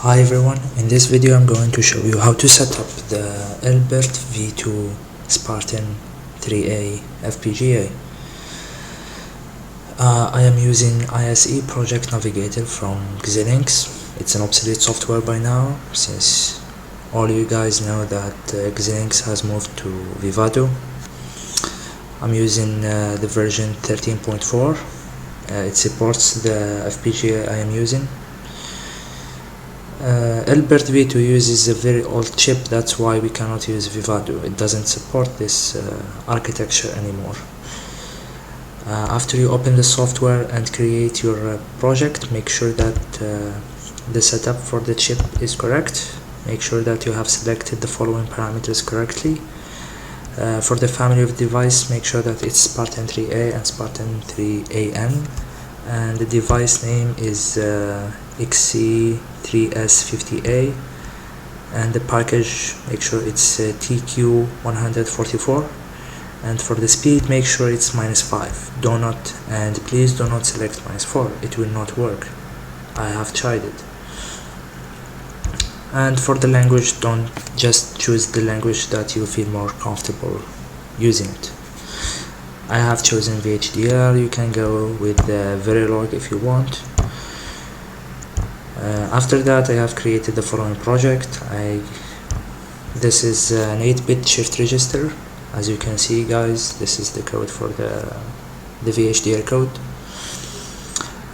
Hi everyone, in this video I'm going to show you how to set up the ELBERT V2 SPARTAN 3A FPGA. I am using ISE Project Navigator from Xilinx. It's an obsolete software by now, since all you guys know that Xilinx has moved to Vivado. I'm using the version 13.4. It supports the FPGA I am using. ELBERT V2 uses a very old chip, that's why we cannot use Vivado. It doesn't support this architecture anymore. After you open the software and create your project, make sure that the setup for the chip is correct. Make sure that you have selected the following parameters correctly. For the family of device, make sure that it's Spartan 3A and Spartan 3AN, and the device name is XC3S50A, and the package, make sure it's TQ144, and for the speed, make sure it's -5. Please do not select -4, it will not work. I have tried it. And for the language, don't just choose the language that you feel more comfortable using it. I have chosen Vhdl. You can go with Verilog if you want. After that, I have created the following project. This is an 8-bit shift register. As you can see, guys, this is the code for the Vhdl code.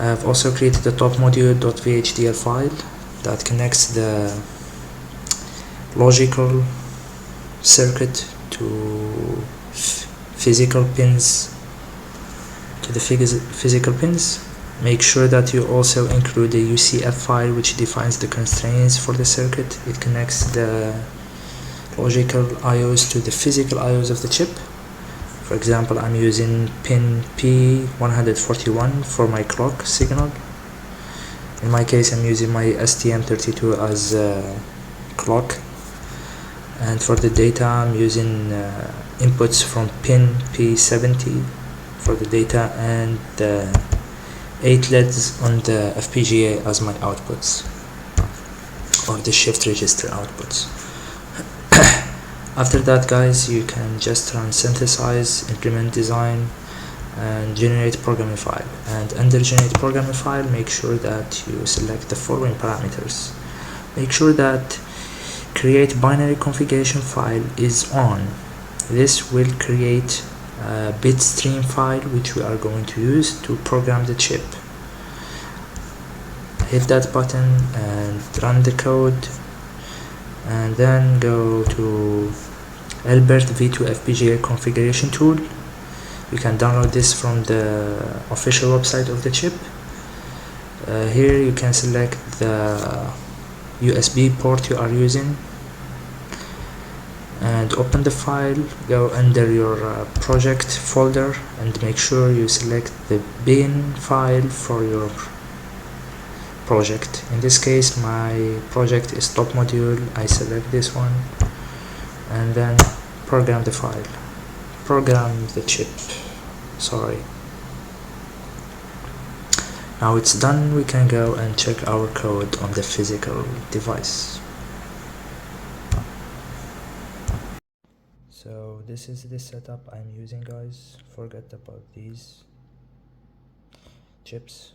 I have also created the top module.vhdl file that connects the logical circuit to physical pins, Make sure that you also include the UCF file, which defines the constraints for the circuit. It connects the logical IOs to the physical IOs of the chip. For example, I'm using pin P141 for my clock signal. In my case, I'm using my STM32 as clock, and for the data, I'm using inputs from pin P70 for the data, and 8 LEDs on the FPGA as my outputs, or the shift register outputs. After that, guys, you can just run synthesize, implement design, and generate programming file. And under generate programming file, make sure that you select the following parameters. Make sure that create binary configuration file is on. This will create a bitstream file which we are going to use to program the chip. Hit that button and run the code, and then go to ELBERT V2 FPGA configuration tool. You can download this from the official website of the chip. Here you can select the USB port you are using and open the file. Go under your project folder and make sure you select the bin file for your project. In this case, my project is top module. I select this one and then program the file. Program the chip. Sorry. Now it's done. We can go and check our code on the physical device. So this is the setup I'm using, guys. Forget about these chips.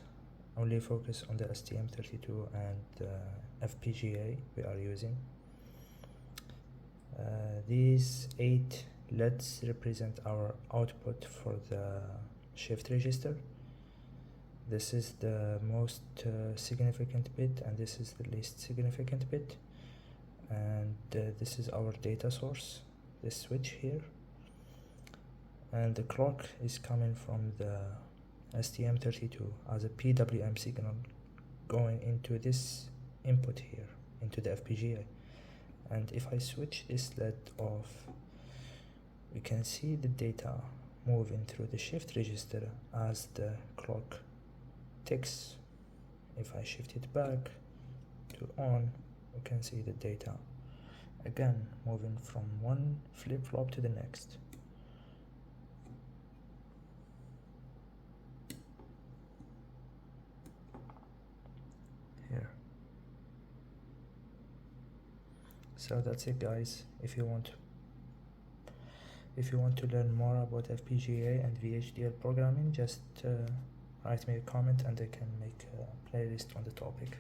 Only focus on the STM32 and FPGA we are using. These 8 LEDs represent our output for the shift register. This is the most significant bit, and this is the least significant bit. And this is our data source, this switch here. And the clock is coming from the STM32 as a PWM signal going into this input here, into the FPGA. And if I switch this LED off, we can see the data moving through the shift register as the clock ticks. If I shift it back to on, we can see the data again moving from one flip-flop to the next. Here. So that's it, guys. If you want to learn more about FPGA and VHDL programming, just write me a comment and I can make a playlist on the topic.